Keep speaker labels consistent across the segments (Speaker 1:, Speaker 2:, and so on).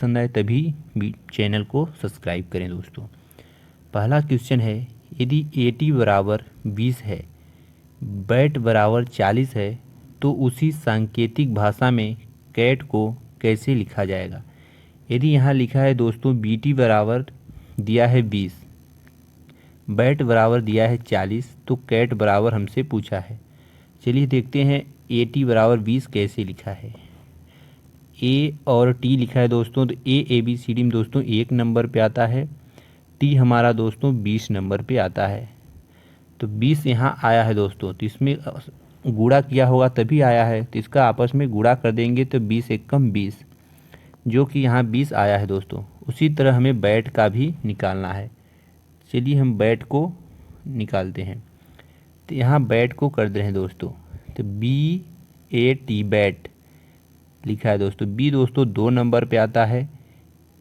Speaker 1: पसंद आए तभी भी चैनल को सब्सक्राइब करें दोस्तों। पहला क्वेश्चन है, यदि 80 बराबर 20 है, बैट बराबर 40 है, तो उसी सांकेतिक भाषा में कैट को कैसे लिखा जाएगा। यदि यहाँ लिखा है दोस्तों BT बराबर दिया है 20, बैट बराबर दिया है 40, तो कैट बराबर हमसे पूछा है। चलिए देखते हैं 80 बराबर 20 कैसे लिखा है। ए और टी लिखा है दोस्तों, तो ABCD में दोस्तों 1 नंबर पे आता है, टी हमारा दोस्तों 20 नंबर पे आता है। तो 20 यहाँ आया है दोस्तों, तो इसमें गुणा किया होगा तभी आया है, तो इसका आपस में गुणा कर देंगे तो 20 एकम 20, जो कि यहाँ 20 आया है दोस्तों। उसी तरह हमें बैट का भी निकालना है। चलिए हम बैट को निकालते हैं। तो यहाँ बैट को कर दे रहे हैं दोस्तों, तो BAT बैट लिखा है दोस्तों। बी दोस्तों 2 नंबर पे आता है,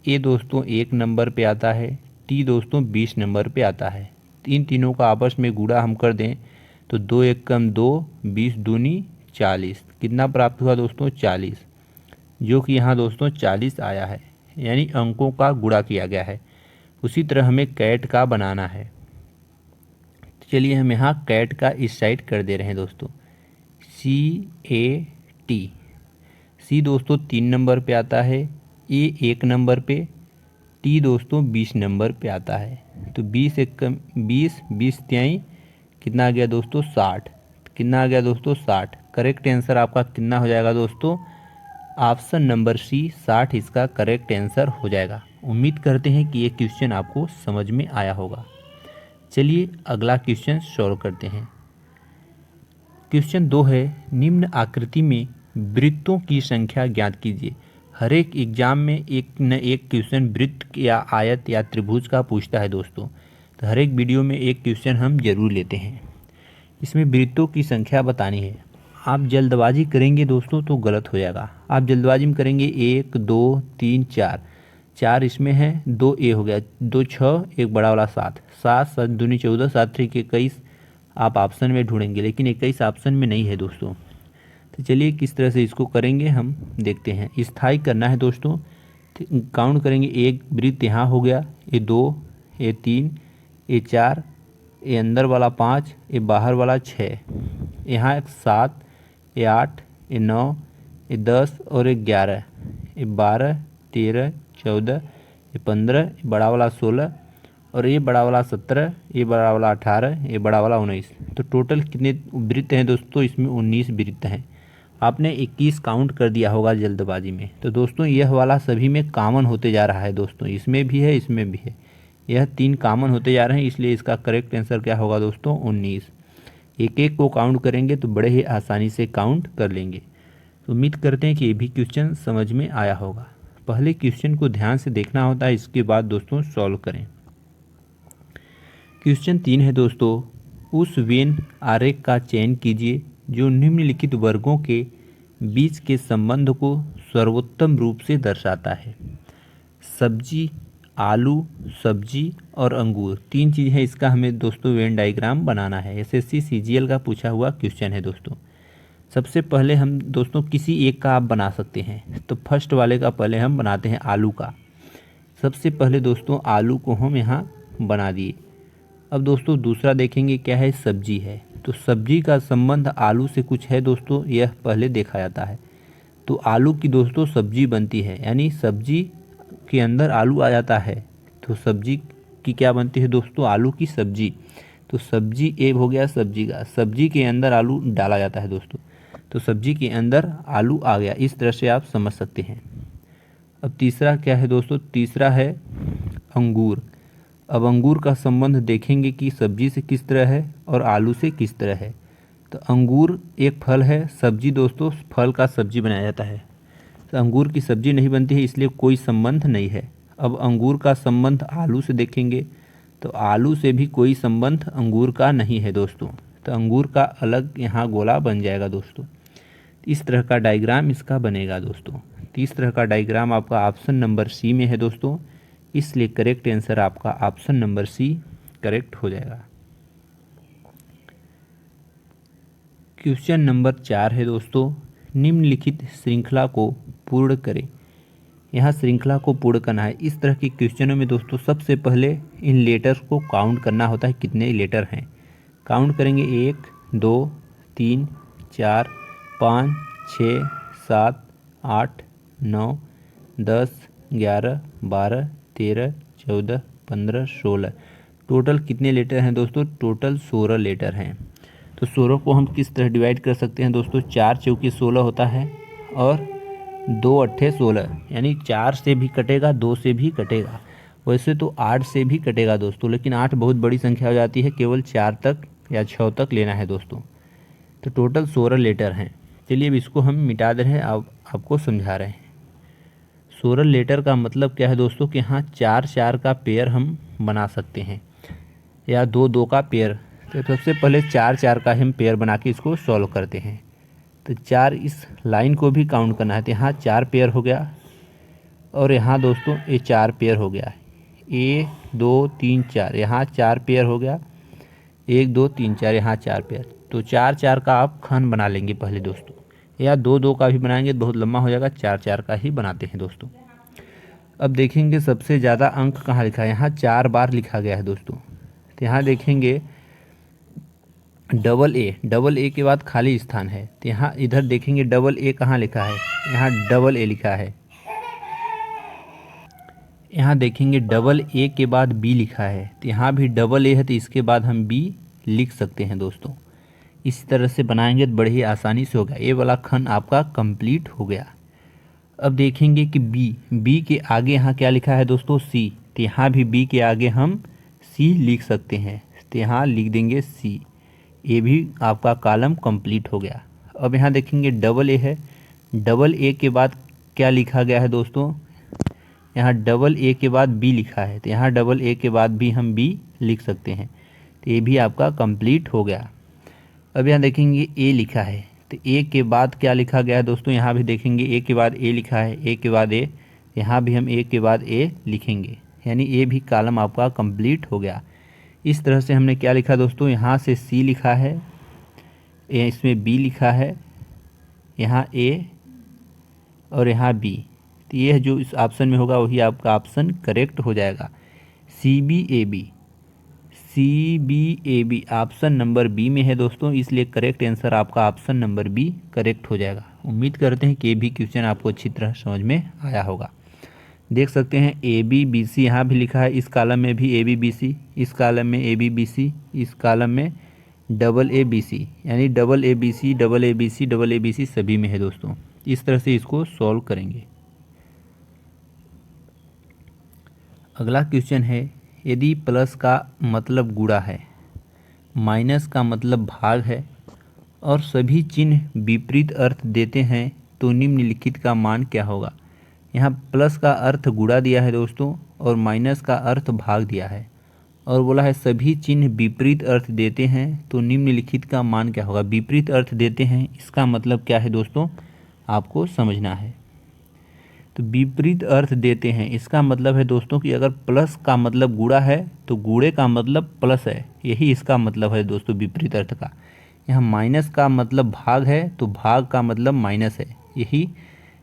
Speaker 1: ए दोस्तों 1 नंबर पे आता है, टी दोस्तों 20 नंबर पे आता है। इन तीनों का आपस में गुणा हम कर दें तो 2 एकम 2, 20 दूनी 40, कितना प्राप्त हुआ दोस्तों 40, जो कि यहाँ दोस्तों 40 आया है, यानी अंकों का गुणा किया गया है। उसी तरह हमें कैट का बनाना है। तो चलिए हम यहाँ कैट का इस साइड कर दे रहे हैं दोस्तों, CAT। सी दोस्तों 3 नंबर पे आता है, ए 1 नंबर पे, टी दोस्तों 20 नंबर पे आता है। तो 20 एकम 20, 20 त्याई कितना आ गया दोस्तों 60, कितना आ गया दोस्तों 60। करेक्ट आंसर आपका कितना हो जाएगा दोस्तों, ऑप्शन नंबर सी 60 इसका करेक्ट आंसर हो जाएगा। उम्मीद करते हैं कि ये क्वेश्चन आपको समझ में आया होगा। चलिए अगला क्वेश्चन सॉल्व करते हैं। क्वेश्चन 2 है, निम्न आकृति में वृत्तों की संख्या ज्ञात कीजिए। हर एक एग्जाम में एक न एक क्वेश्चन वृत्त या आयत या त्रिभुज का पूछता है दोस्तों, तो हर एक वीडियो में एक क्वेश्चन हम जरूर लेते हैं। इसमें वृत्तों की संख्या बतानी है। आप जल्दबाजी करेंगे दोस्तों तो गलत हो जाएगा। आप जल्दबाजी में करेंगे 1 2 3 4, 4 इसमें है, 2 ए हो गया, 2 6, एक बड़ा वाला 7, 7 7 दूनी 14, 7 3 21, आप ऑप्शन में ढूंढेंगे लेकिन 21 ऑप्शन में नहीं है दोस्तों। तो चलिए किस तरह से इसको करेंगे हम देखते हैं। स्थाई करना है दोस्तों, काउंट करेंगे, एक वृत्त यहाँ हो गया, ये 2, ये 3, ये 4, ये अंदर वाला 5, ये बाहर वाला 6, यहाँ 7, ये 8, ये 9, ये 10 और ये 11, ये 12, 13, 14, ये 15, ये बड़ा वाला 16 और ये बड़ा वाला 17, ये बड़ा वाला 18, ये बड़ा वाला 19। तो टोटल कितने वृत्त हैं दोस्तों, इसमें 19 वृत्त हैं। आपने 21 काउंट कर दिया होगा जल्दबाजी में। तो दोस्तों यह वाला सभी में कॉमन होते जा रहा है दोस्तों, इसमें भी है इसमें भी है, यह 3 कॉमन होते जा रहे हैं, इसलिए इसका करेक्ट आंसर क्या होगा दोस्तों 19। एक एक को काउंट करेंगे तो बड़े ही आसानी से काउंट कर लेंगे। तो उम्मीद करते हैं कि ये भी क्वेश्चन समझ में आया होगा। पहले क्वेश्चन को ध्यान से देखना होता है, इसके बाद दोस्तों सॉल्व करें। क्वेश्चन 3 है दोस्तों, उस वेन आरेख का चयन कीजिए जो निम्नलिखित वर्गों के बीच के संबंध को सर्वोत्तम रूप से दर्शाता है। सब्जी, आलू, सब्जी और अंगूर, 3 चीज़ है, इसका हमें दोस्तों वेन डायग्राम बनाना है। SSC CGL का पूछा हुआ क्वेश्चन है दोस्तों। सबसे पहले हम दोस्तों किसी एक का आप बना सकते हैं, तो फर्स्ट वाले का पहले हम बनाते हैं आलू का। सबसे पहले दोस्तों आलू को हम यहाँ बना दिए। अब दोस्तों दूसरा देखेंगे क्या है, सब्जी है। तो सब्जी का संबंध आलू से कुछ है दोस्तों, यह पहले देखा जाता है। तो आलू की दोस्तों सब्जी बनती है, यानी सब्जी के अंदर आलू आ जाता है, तो सब्जी की क्या बनती है दोस्तों, आलू की सब्जी। तो सब्जी ए हो गया सब्जी का, सब्जी के अंदर आलू डाला जाता है दोस्तों, तो सब्जी के अंदर आलू आ गया। इस तरह से आप समझ सकते हैं। अब तीसरा क्या है दोस्तों, तीसरा है अंगूर। अब अंगूर का संबंध देखेंगे कि सब्जी से किस तरह है और आलू से किस तरह है। तो अंगूर एक फल है, सब्जी दोस्तों फल का सब्जी बनाया जाता है, तो अंगूर की सब्जी नहीं बनती है, इसलिए कोई संबंध नहीं है। अब अंगूर का संबंध आलू से देखेंगे तो आलू से भी कोई संबंध अंगूर का नहीं है दोस्तों, तो अंगूर का अलग यहाँ गोला बन जाएगा दोस्तों। इस तरह का डायग्राम इसका बनेगा दोस्तों। इस तरह का डायग्राम आपका ऑप्शन नंबर सी में है दोस्तों, इसलिए करेक्ट आंसर आपका ऑप्शन नंबर सी करेक्ट हो जाएगा। क्वेश्चन नंबर 4 है दोस्तों, निम्नलिखित श्रृंखला को पूर्ण करें। यहाँ श्रृंखला को पूर्ण करना है। इस तरह के क्वेश्चनों में दोस्तों सबसे पहले इन लेटर्स को काउंट करना होता है, कितने लेटर हैं। काउंट करेंगे 1 2 3 4 5 6 7 8 9 10 11 12 13 14 15 16। टोटल कितने लेटर हैं दोस्तों? टोटल 16 लेटर हैं। तो 16 को हम किस तरह डिवाइड कर सकते हैं दोस्तों? 4 चौके 16 होता है और 2 अट्ठे 16, यानी 4 से भी कटेगा, 2 से भी कटेगा। वैसे तो 8 से भी कटेगा दोस्तों, लेकिन 8 बहुत बड़ी संख्या हो जाती है, केवल 4 तक या 6 तक लेना है दोस्तों। तो टोटल 16 लेटर हैं। चलिए अब इसको हम मिटा दे रहे हैं, आपको समझा रहे हैं। 16 लेटर का मतलब क्या है दोस्तों कि हाँ 4 4 का पेयर हम बना सकते हैं या 2 2 का पेयर। तो सबसे पहले 4 4 का हम पेयर बना के इसको सॉल्व करते हैं। तो 4 इस लाइन को भी काउंट करना है, तो यहाँ 4 पेयर हो गया और यहाँ दोस्तों ये 4 पेयर हो गया। 1 2 3 4, यहाँ 4 पेयर हो गया। 1 2 3 4, यहाँ 4 पेयर। तो 4 4 का आप खंड बना लेंगे पहले दोस्तों, या 2 2 का भी बनाएंगे तो बहुत लंबा हो जाएगा। 4 4 का ही बनाते हैं दोस्तों। अब देखेंगे सबसे ज़्यादा अंक कहाँ लिखा है। यहाँ 4 बार लिखा गया है दोस्तों। तो यहाँ देखेंगे डबल ए के बाद खाली स्थान है, तो यहाँ इधर देखेंगे डबल ए कहाँ लिखा है। यहाँ डबल ए लिखा है। यहाँ देखेंगे डबल ए के बाद बी लिखा है, तो यहाँ भी डबल ए है, तो इसके बाद हम बी लिख सकते हैं दोस्तों। इस तरह से बनाएंगे तो बड़े ही आसानी से होगा। ए वाला खंड आपका कंप्लीट हो गया। अब देखेंगे कि बी के आगे यहाँ क्या लिखा है दोस्तों? सी। तो यहाँ भी बी के आगे हम सी लिख सकते हैं, तो यहाँ लिख देंगे सी। ये भी आपका कॉलम कंप्लीट हो गया। अब यहाँ देखेंगे डबल ए है। डबल ए के बाद क्या लिखा गया है दोस्तों? यहाँ डबल ए के बाद बी लिखा है, तो यहाँ डबल ए के बाद भी हम बी लिख सकते हैं, तो ये भी आपका कंप्लीट हो गया। अब यहाँ देखेंगे ए लिखा है, तो ए के बाद क्या लिखा गया है दोस्तों? यहाँ भी देखेंगे ए के बाद ए लिखा है, ए के बाद ए, यहाँ भी हम ए के बाद ए लिखेंगे, यानी ए भी कॉलम आपका कंप्लीट हो गया। इस तरह से हमने क्या लिखा दोस्तों? यहाँ से सी लिखा है, इसमें बी लिखा है, यहाँ ए और यहाँ बी। तो ये जो इस ऑप्शन में होगा वही आपका ऑप्शन करेक्ट हो जाएगा। C B A B option number B में है दोस्तों, इसलिए करेक्ट आंसर आपका ऑप्शन नंबर बी करेक्ट हो जाएगा। उम्मीद करते हैं कि ये भी क्वेश्चन आपको अच्छी तरह समझ में आया होगा। देख सकते हैं ए बी बी सी यहाँ भी लिखा है, इस कॉलम में भी ए बी बी सी, इस कॉलम में ए बी बी सी, इस कॉलम में डबल ए बी सी, यानी double A B C double A B C double A B C सभी में है दोस्तों। इस तरह से इसको सॉल्व करेंगे। अगला क्वेश्चन है, यदि प्लस का मतलब गुणा है, माइनस का मतलब भाग है और सभी चिन्ह विपरीत अर्थ देते हैं तो निम्नलिखित का मान क्या होगा। यहाँ प्लस का अर्थ गुणा दिया है दोस्तों और माइनस का अर्थ भाग दिया है और बोला है सभी चिन्ह विपरीत अर्थ देते हैं तो निम्नलिखित का मान क्या होगा। विपरीत अर्थ देते हैं, इसका मतलब क्या है दोस्तों, आपको समझना है। तो विपरीत अर्थ देते हैं, इसका मतलब है दोस्तों कि अगर प्लस का मतलब गुणा है तो गुणे का मतलब प्लस है, यही इसका मतलब है दोस्तों विपरीत अर्थ का। यहाँ माइनस का मतलब भाग है तो भाग का मतलब माइनस है, यही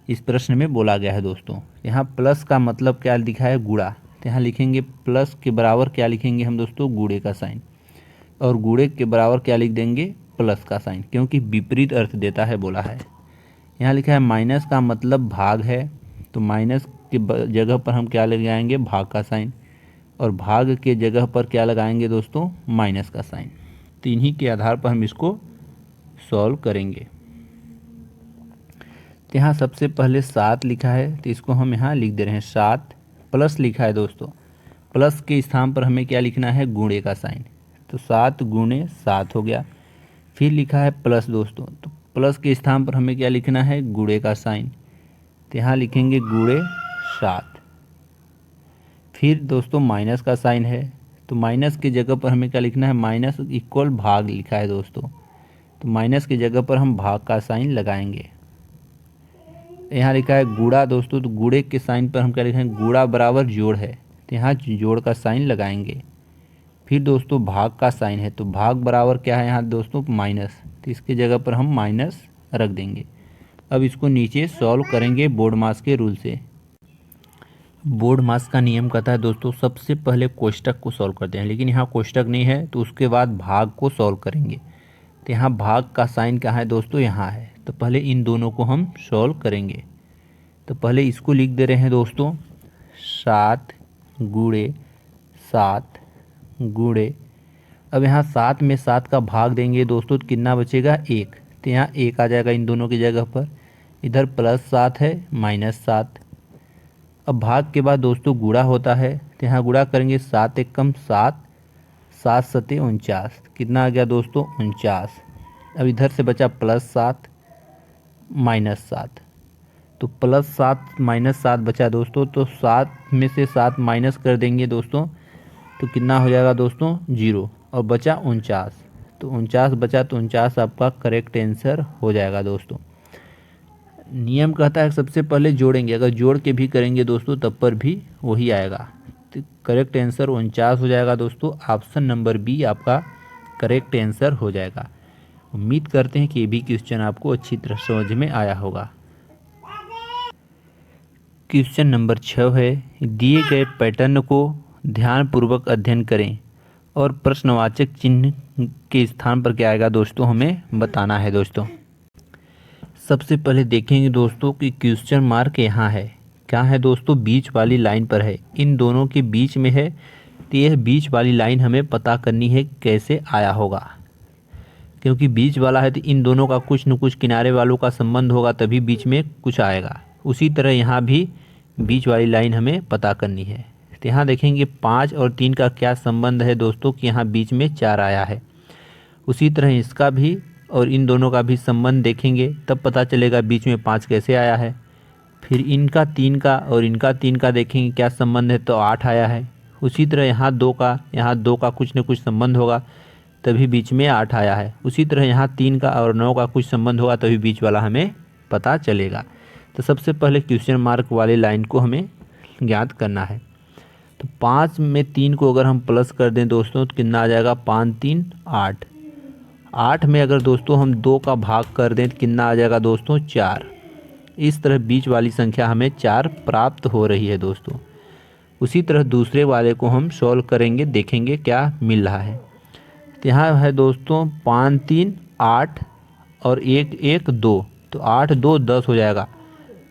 Speaker 1: इस प्रश्न में बोला गया है दोस्तों। यहाँ प्लस का मतलब क्या लिखा है? गुणा। तो यहाँ लिखेंगे प्लस के बराबर क्या लिखेंगे हम दोस्तों? गुणे का साइन। और गुणे के बराबर क्या लिख देंगे? प्लस का साइन, क्योंकि विपरीत अर्थ देता है बोला है। यहाँ लिखा है माइनस का मतलब भाग है, तो माइनस के जगह पर हम क्या लगाएंगे? भाग का साइन। और भाग के जगह पर क्या लगाएंगे दोस्तों? माइनस का साइन। तो इन्हीं के आधार पर हम इसको सॉल्व करेंगे। तो यहाँ सबसे पहले 7 लिखा है, तो इसको हम यहाँ लिख दे रहे हैं 7। प्लस लिखा है दोस्तों, प्लस के स्थान पर हमें क्या लिखना है? गुणे का साइन। तो 7 गुणे 7 हो गया। फिर लिखा है प्लस दोस्तों, तो प्लस के स्थान पर हमें क्या लिखना है? गुणे का साइन। तो यहाँ लिखेंगे गुणे 7। फिर दोस्तों माइनस का साइन है, तो माइनस की जगह पर हमें क्या लिखना है? माइनस इक्वल भाग लिखा है दोस्तों, तो माइनस की जगह पर हम भाग का साइन लगाएंगे। यहाँ लिखा है गुणा दोस्तों, तो गुणे के साइन पर हम क्या लिखेंगे? गुणा बराबर जोड़ है, तो यहाँ जोड़ का साइन लगाएंगे। फिर दोस्तों भाग का साइन है, तो भाग बराबर क्या है यहाँ दोस्तों? माइनस, तो इसके जगह पर हम माइनस रख देंगे। अब इसको नीचे सॉल्व करेंगे बोर्ड मास के रूल से। बोर्ड मास का नियम कहता है दोस्तों सबसे पहले कोष्टक को सॉल्व करते हैं, लेकिन यहाँ कोष्टक नहीं है तो उसके बाद भाग को सॉल्व करेंगे। तो यहाँ भाग का साइन कहाँ है दोस्तों, यहाँ है। तो पहले इन दोनों को हम सॉल्व करेंगे। तो पहले इसको लिख दे रहे हैं दोस्तों 7 गुणे 7 गुणे, अब यहाँ 7 में 7 का भाग देंगे दोस्तों तो कितना बचेगा 1। तो यहाँ 1 आ जाएगा इन दोनों की जगह पर। इधर +7 है -7। अब भाग के बाद दोस्तों गुणा होता है, तो यहाँ गुणा करेंगे 7 एकम 7, 7 सते 49, कितना आ गया दोस्तों 49। अब इधर से बचा +7 -7, तो +7 -7 बचा दोस्तों। तो 7 में से 7 माइनस कर देंगे दोस्तों तो कितना हो जाएगा दोस्तों 0, और बचा 49। तो 49 बचा तो 49 आपका करेक्ट आंसर हो जाएगा दोस्तों। नियम कहता है सबसे पहले जोड़ेंगे, अगर जोड़ के भी करेंगे दोस्तों तब पर भी वही आएगा। तो करेक्ट आंसर 49 हो जाएगा दोस्तों। ऑप्शन नंबर बी आपका करेक्ट आंसर हो जाएगा। उम्मीद करते हैं कि ये भी क्वेश्चन आपको अच्छी तरह समझ में आया होगा। क्वेश्चन नंबर 6 है, दिए गए पैटर्न को ध्यानपूर्वक अध्ययन करें और प्रश्नवाचक चिन्ह के स्थान पर क्या आएगा दोस्तों हमें बताना है दोस्तों। सबसे पहले देखेंगे दोस्तों कि क्वेश्चन मार्क यहाँ है, क्या है दोस्तों बीच वाली लाइन पर है, इन दोनों के बीच में है। तो यह बीच वाली लाइन हमें पता करनी है कैसे आया होगा, क्योंकि बीच वाला है तो इन दोनों का कुछ न कुछ किनारे वालों का संबंध होगा तभी बीच में कुछ आएगा। उसी तरह यहाँ भी बीच वाली लाइन हमें पता करनी है। तो यहाँ देखेंगे 5 और 3 का क्या संबंध है दोस्तों कि यहाँ बीच में 4 आया है। उसी तरह इसका भी और इन दोनों का भी संबंध देखेंगे तब पता चलेगा बीच में 5 कैसे आया है। फिर इनका 3 का और इनका 3 का देखेंगे क्या संबंध है तो 8 आया है। उसी तरह यहाँ 2 का कुछ न कुछ संबंध होगा तभी बीच में 8 आया है। उसी तरह यहाँ 3 का और 9 का कुछ संबंध होगा तभी बीच वाला हमें पता चलेगा। तो सबसे पहले क्वेश्चन मार्क वाली लाइन को हमें ज्ञात करना है। तो 5 में 3 को अगर हम प्लस कर दें दोस्तों तो कितना आ जाएगा 5 3 8। 8 में अगर दोस्तों हम 2 का भाग कर दें तो कितना आ जाएगा दोस्तों 4। इस तरह बीच वाली संख्या हमें 4 प्राप्त हो रही है दोस्तों। उसी तरह दूसरे वाले को हम सॉल्व करेंगे, देखेंगे क्या मिल रहा है। तो यहाँ है दोस्तों 5 3 8 और 1 1 2, तो 8 2 10 हो जाएगा।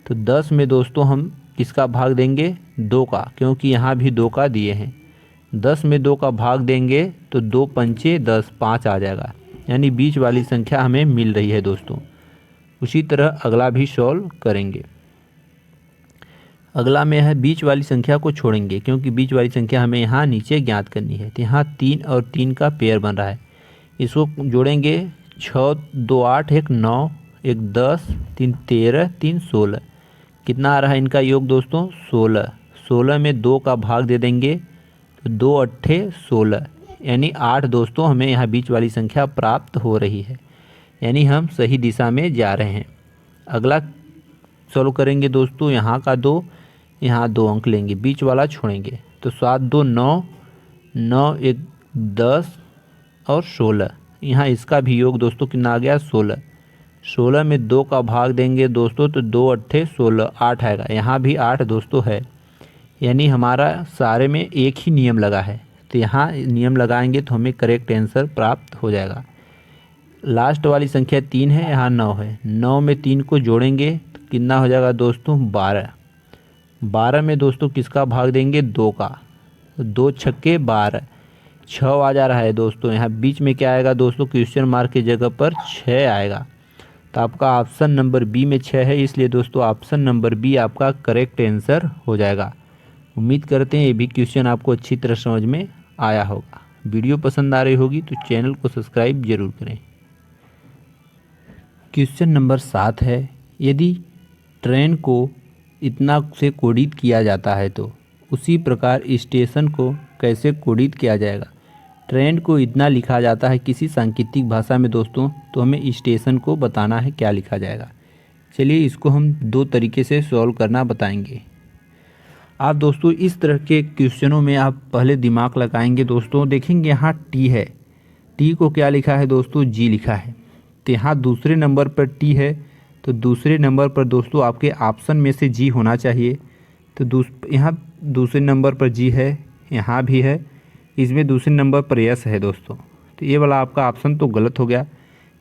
Speaker 1: तो 10 में दोस्तों हम किसका भाग देंगे 2 का, क्योंकि यहाँ भी 2 का दिए हैं। 10 में 2 का भाग देंगे तो 2 पंचे 10, 5 आ जाएगा, यानी बीच वाली संख्या हमें मिल रही है दोस्तों। उसी तरह अगला भी सॉल्व करेंगे। अगला में है बीच वाली संख्या को छोड़ेंगे, क्योंकि बीच वाली संख्या हमें यहाँ नीचे ज्ञात करनी है। तो यहाँ 3 और 3 का पेयर बन रहा है, इसको जोड़ेंगे 6 2 8 1 9 1 10 3 13 3 16, कितना आ रहा है इनका योग दोस्तों 16। 16 में 2 का भाग दे देंगे तो 2 अट्ठे 16, यानी 8 दोस्तों हमें यहाँ बीच वाली संख्या प्राप्त हो रही है, यानी हम सही दिशा में जा रहे हैं। अगला सॉल्व करेंगे दोस्तों, यहाँ का 2 यहाँ 2 अंक लेंगे, बीच वाला छोड़ेंगे। तो 7 2 9 9 1 10 और 16, यहाँ इसका भी योग दोस्तों कितना आ गया 16। 16 में 2 का भाग देंगे दोस्तों तो 2 अट्ठे 16, 8 आएगा। यहाँ भी 8 दोस्तों है, यानी हमारा सारे में एक ही नियम लगा है। तो यहाँ नियम लगाएंगे तो हमें करेक्ट आंसर प्राप्त हो जाएगा। लास्ट वाली संख्या 3 है, यहाँ 9 है। 9 में 3 को जोड़ेंगे तो कितना हो जाएगा दोस्तों 12। 12 में दोस्तों किसका भाग देंगे 2 का, 2 छक्के 12, 6 आ जा रहा है दोस्तों। यहाँ बीच में क्या आएगा दोस्तों क्वेश्चन मार्क की जगह पर 6 आएगा। तो आपका ऑप्शन नंबर बी में 6 है, इसलिए दोस्तों ऑप्शन नंबर बी आपका करेक्ट आंसर हो जाएगा। उम्मीद करते हैं ये भी क्वेश्चन आपको अच्छी तरह समझ में आया होगा। वीडियो पसंद आ रही होगी तो चैनल को सब्सक्राइब जरूर करें। क्वेश्चन नंबर 7 है, यदि ट्रेन को इतना से कोडित किया जाता है तो उसी प्रकार स्टेशन को कैसे कोडित किया जाएगा। ट्रेन को इतना लिखा जाता है किसी सांकेतिक भाषा में दोस्तों, तो हमें स्टेशन को बताना है क्या लिखा जाएगा। चलिए इसको हम 2 तरीके से सॉल्व करना बताएंगे। आप दोस्तों इस तरह के क्वेश्चनों में आप पहले दिमाग लगाएंगे दोस्तों। देखेंगे यहाँ टी है, टी को क्या लिखा है दोस्तों जी लिखा है। तो यहाँ दूसरे नंबर पर टी है, तो दूसरे नंबर पर दोस्तों आपके ऑप्शन में से जी होना चाहिए। तो यहाँ दूसरे नंबर पर जी है, यहाँ भी है, इसमें दूसरे नंबर पर यस है दोस्तों। तो ये वाला आपका ऑप्शन तो गलत हो गया।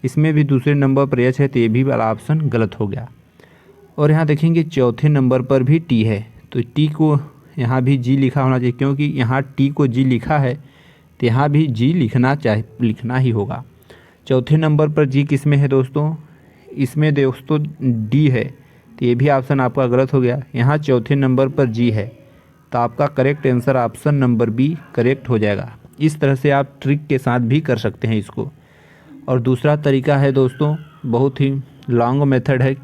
Speaker 1: इसमें भी दूसरे नंबर पर यस है, तो ये भी वाला ऑप्शन गलत हो गया। और यहाँ देखेंगे चौथे नंबर पर भी टी है, तो टी को यहाँ भी जी लिखा होना चाहिए, क्योंकि यहाँ टी को जी लिखा है तो यहाँ भी जी लिखना ही होगा। चौथे नंबर पर जी किस में है दोस्तों? इसमें दोस्तों डी है, तो ये भी ऑप्शन आपका गलत हो गया। यहाँ चौथे नंबर पर जी है, तो आपका correct answer option number B correct हो जाएगा। इस तरह से आप ट्रिक के साथ भी कर सकते हैं इसको। और दूसरा तरीका है दोस्तों, बहुत ही लॉन्ग मेथड है।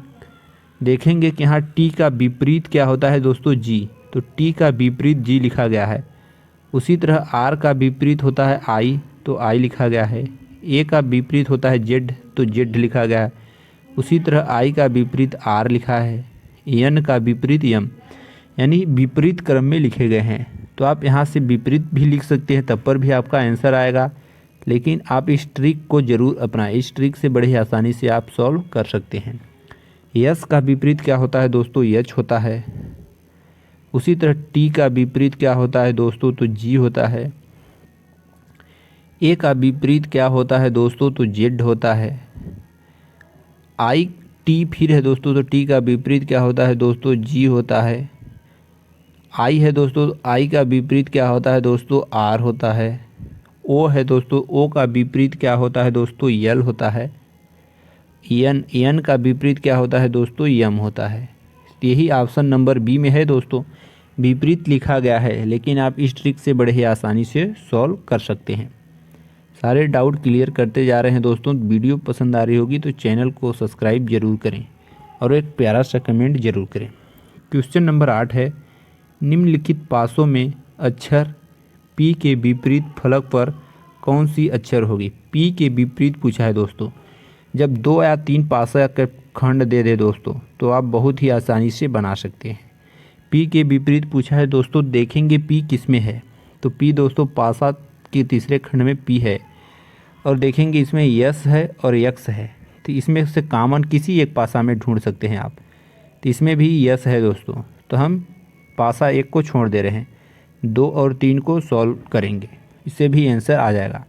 Speaker 1: देखेंगे कि यहाँ टी का विपरीत क्या होता है दोस्तों? जी। तो टी का विपरीत जी लिखा गया है। उसी तरह आर का विपरीत होता है आई, तो आई लिखा गया है। ए का विपरीत होता है जेड, तो जेड लिखा गया है। उसी तरह आई का विपरीत आर लिखा है। एन का विपरीत एम, यानी विपरीत क्रम में लिखे गए हैं। तो आप यहाँ से विपरीत भी लिख सकते हैं, तब पर भी आपका आंसर आएगा। लेकिन आप इस ट्रिक को ज़रूर अपनाएं, इस ट्रिक से बड़े आसानी से आप सॉल्व कर सकते हैं। यस का विपरीत क्या होता है दोस्तों? यच होता है। उसी तरह टी का विपरीत क्या होता है दोस्तों? तो जी होता है। ए का विपरीत क्या होता है दोस्तों? तो जेड होता है। आई टी फिर है दोस्तों, तो टी का विपरीत क्या होता है दोस्तों? जी होता है। आई है दोस्तों, आई का विपरीत क्या होता है दोस्तों? आर होता है। ओ है दोस्तों, ओ का विपरीत क्या होता है दोस्तों? यल होता है। एन का विपरीत क्या होता है दोस्तों? यम होता है। यही ऑप्शन नंबर बी में है दोस्तों, विपरीत लिखा गया है, लेकिन आप इस ट्रिक से बड़े ही आसानी से सॉल्व कर सकते हैं। सारे डाउट क्लियर करते जा रहे हैं दोस्तों। वीडियो पसंद आ रही होगी तो चैनल को सब्सक्राइब जरूर करें और एक प्यारा सा कमेंट जरूर करें। क्वेश्चन नंबर 8 है, निम्नलिखित पासों में अक्षर पी के विपरीत फलक पर कौन सी अक्षर होगी? पी के विपरीत पूछा है दोस्तों। जब 2 या 3 पासा का खंड दे दे दोस्तों, तो आप बहुत ही आसानी से बना सकते हैं। पी के विपरीत पूछा है दोस्तों, देखेंगे पी किस में है। तो पी दोस्तों पासा के तीसरे खंड में पी है, और देखेंगे इसमें यस है और यक्स है। तो इसमें से कॉमन किसी एक पासा में ढूंढ सकते हैं आप। तो इसमें भी यस है दोस्तों, तो हम पासा 1 को छोड़ दे रहे हैं, 2 और 3 को सॉल्व करेंगे, इससे भी आंसर आ जाएगा।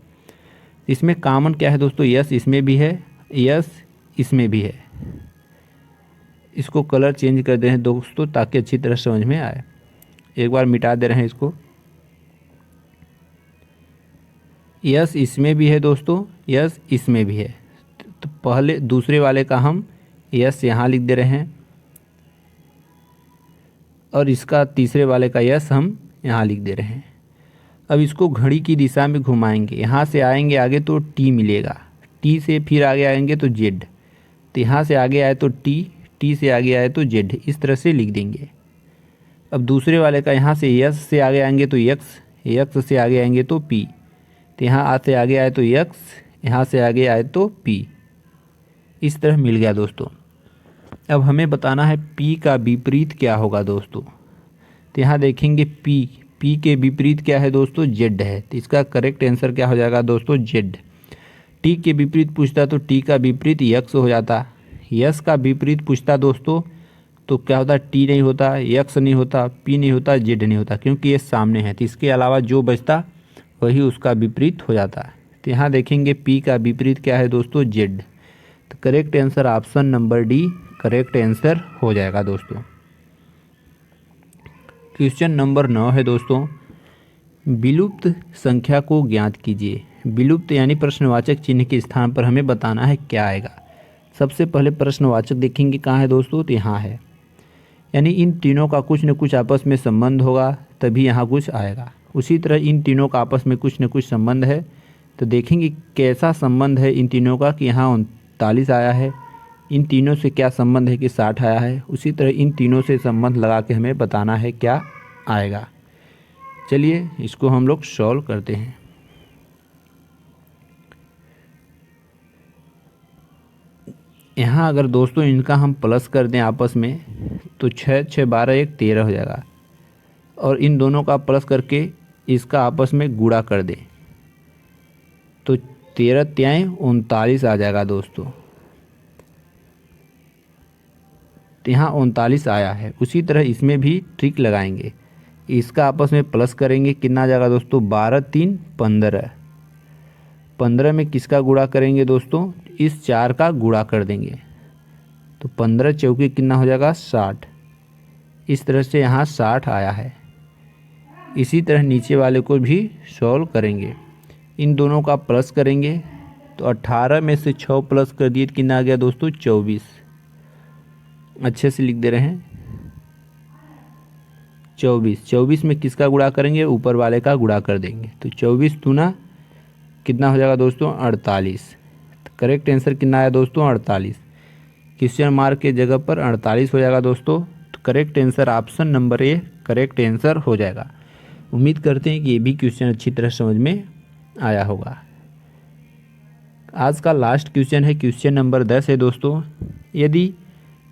Speaker 1: इसमें कॉमन क्या है दोस्तों? यस इसमें भी है, यस इसमें भी है। इसको कलर चेंज कर दे रहे हैं दोस्तों, ताकि अच्छी तरह समझ में आए। एक बार मिटा दे रहे हैं इसको। यस इसमें भी है दोस्तों, यस इसमें भी है। तो पहले दूसरे वाले का हम यस यहाँ लिख दे रहे हैं, और इसका तीसरे वाले का यस हम यहाँ लिख दे रहे हैं। अब इसको घड़ी की दिशा में घुमाएंगे, यहाँ से आएंगे आगे तो टी मिलेगा, टी से फिर आगे आएंगे तो जेड, तो यहाँ से आगे आए तो टी, टी से आगे आए तो जेड, इस तरह से लिख देंगे। अब दूसरे वाले का यहाँ से यस से आगे आएंगे तो यक्स, यक्स से आगे आएंगे तो पी, तो यहाँ से आगे आए तो यक्स, यहाँ से आगे आए तो पी, इस तरह मिल गया दोस्तों। अब हमें बताना है पी का विपरीत क्या होगा दोस्तों। तो यहाँ देखेंगे पी के विपरीत क्या है दोस्तों? जेड है, तो इसका करेक्ट आंसर क्या हो जाएगा दोस्तों? जेड। टी के विपरीत पूछता तो टी का विपरीत यक्स हो जाता। यस का विपरीत पूछता दोस्तों तो क्या होता? टी नहीं होता, यक्स नहीं होता, पी नहीं होता, जेड नहीं होता, क्योंकि ये सामने है। तो इसके अलावा जो बचता वही उसका विपरीत हो जाता। तो यहाँ देखेंगे पी का विपरीत क्या है दोस्तों? जेड। तो correct answer option number D correct answer हो जाएगा दोस्तों। क्वेश्चन नंबर 9 है दोस्तों, विलुप्त संख्या को ज्ञात कीजिए। विलुप्त यानी प्रश्नवाचक चिन्ह के स्थान पर हमें बताना है क्या आएगा। सबसे पहले प्रश्नवाचक देखेंगे कहाँ है दोस्तों? तो यहाँ है, यानी इन तीनों का कुछ न कुछ आपस में संबंध होगा, तभी यहाँ कुछ आएगा। उसी तरह इन तीनों का आपस में कुछ न कुछ संबंध है, तो देखेंगे कैसा संबंध है इन तीनों का कि यहाँ 39 आया है। इन तीनों से क्या संबंध है कि 60 आया है। उसी तरह इन तीनों से संबंध लगा के हमें बताना है क्या आएगा। चलिए इसको हम लोग सॉल्व करते हैं। यहाँ अगर दोस्तों इनका हम प्लस कर दें आपस में, तो 6 6 12 1 13 हो जाएगा, और इन दोनों का प्लस करके इसका आपस में गुणा कर दें तो 13 3 39 आ जाएगा दोस्तों। तो यहाँ 39 आया है। उसी तरह इसमें भी ट्रिक लगाएंगे, इसका आपस में प्लस करेंगे, कितना आ जाएगा दोस्तों 12 3 15। 15 में किसका गुणा करेंगे दोस्तों, इस 4 का गुणा कर देंगे, तो 15 चौके कितना हो जाएगा 60। इस तरह से यहाँ 60 आया है। इसी तरह नीचे वाले को भी सॉल्व करेंगे, इन दोनों का प्लस करेंगे, तो 18 में से 6 प्लस कर दिए, कितना आ गया दोस्तों 24। अच्छे से लिख दे रहे हैं 24। 24 में किसका गुणा करेंगे, ऊपर वाले का गुणा कर देंगे, तो 24 दूना कितना हो जाएगा दोस्तों 48। तो करेक्ट आंसर कितना आया दोस्तों 48। क्वेश्चन मार्क के जगह पर 48 हो जाएगा दोस्तों। तो correct answer option number A correct answer हो जाएगा। उम्मीद करते हैं कि ये भी क्वेश्चन अच्छी तरह समझ में आया होगा। आज का लास्ट क्वेश्चन है, क्वेश्चन नंबर 10 है दोस्तों। यदि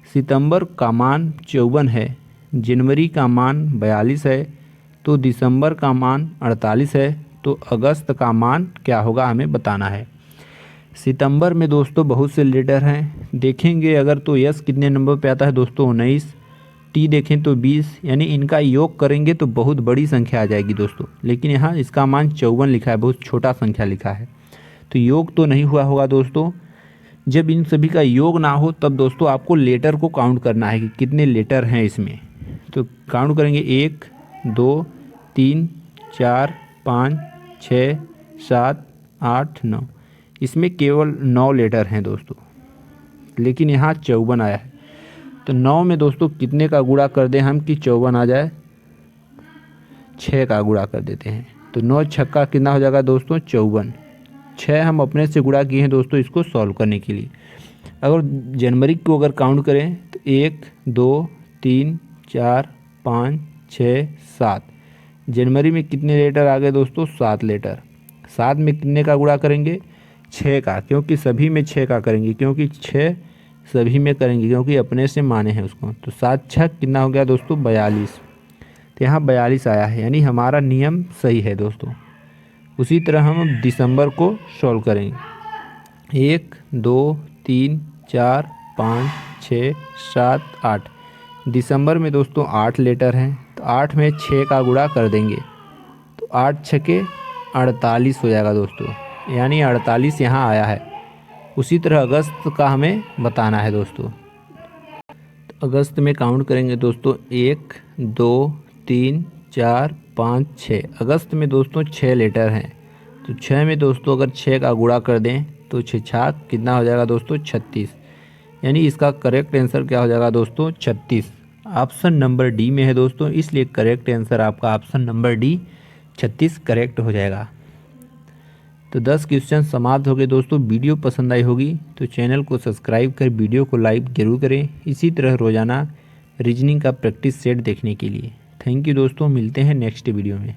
Speaker 1: सितंबर का मान 54 है, जनवरी का मान 42 है, तो दिसंबर का मान 48 है, तो अगस्त का मान क्या होगा हमें बताना है। सितंबर में दोस्तों बहुत से लेटर हैं, देखेंगे अगर तो यस कितने नंबर पे आता है दोस्तों 19, टी देखें तो 20, यानी इनका योग करेंगे तो बहुत बड़ी संख्या आ जाएगी दोस्तों। लेकिन यहाँ इसका मान 54 लिखा है, बहुत छोटा संख्या लिखा है, तो योग तो नहीं हुआ होगा दोस्तों। जब इन सभी का योग ना हो तब दोस्तों आपको लेटर को काउंट करना है कि कितने लेटर हैं इसमें। तो काउंट करेंगे 1 2 3 4 5 6 7 8 9, इसमें केवल 9 लेटर हैं दोस्तों, लेकिन यहाँ 54 आया है। तो 9 में दोस्तों कितने का गुणा कर दें हम कि 54 आ जाए, 6 का गुणा कर देते हैं, तो 9 छक्का कितना हो जाएगा दोस्तों 54। 6 हम अपने से गुणा किए हैं दोस्तों इसको सॉल्व करने के लिए। अगर जनवरी को अगर काउंट करें तो 1 2 3 4 5 6 7, जनवरी में कितने लेटर आ गए दोस्तों 7 लेटर। 7 में कितने का गुणा करेंगे 6 का, क्योंकि सभी में 6 का करेंगे, क्योंकि 6 सभी में करेंगे क्योंकि अपने से माने हैं उसको। तो 7 6 कितना हो गया दोस्तों 42, तो यहाँ 42 आया है, यानी हमारा नियम सही है दोस्तों। उसी तरह हम दिसंबर को सॉल्व करेंगे। 1 2 3 4 5 6 7 8, दिसंबर में दोस्तों 8 लेटर हैं, तो 8 में 6 का गुणा कर देंगे, तो 8 छके 48 हो जाएगा दोस्तों, यानी 48 यहाँ आया है। उसी तरह अगस्त का हमें बताना है दोस्तों। तो अगस्त में काउंट करेंगे दोस्तों 1 2 3 4 5 6, अगस्त में दोस्तों 6 लेटर हैं, तो 6 में दोस्तों अगर 6 का गुणा कर दें तो 6 छाक कितना हो जाएगा दोस्तों 36, यानी इसका करेक्ट आंसर क्या हो जाएगा दोस्तों 36। ऑप्शन नंबर डी में है दोस्तों, इसलिए करेक्ट आंसर आपका ऑप्शन नंबर डी 36 करेक्ट हो जाएगा। तो 10 क्वेश्चन समाप्त हो गए दोस्तों। वीडियो पसंद आई होगी तो चैनल को सब्सक्राइब कर वीडियो को लाइक जरूर करें, इसी तरह रोजाना रीजनिंग का प्रैक्टिस सेट देखने के लिए। थैंक यू दोस्तों, मिलते हैं नेक्स्ट वीडियो में।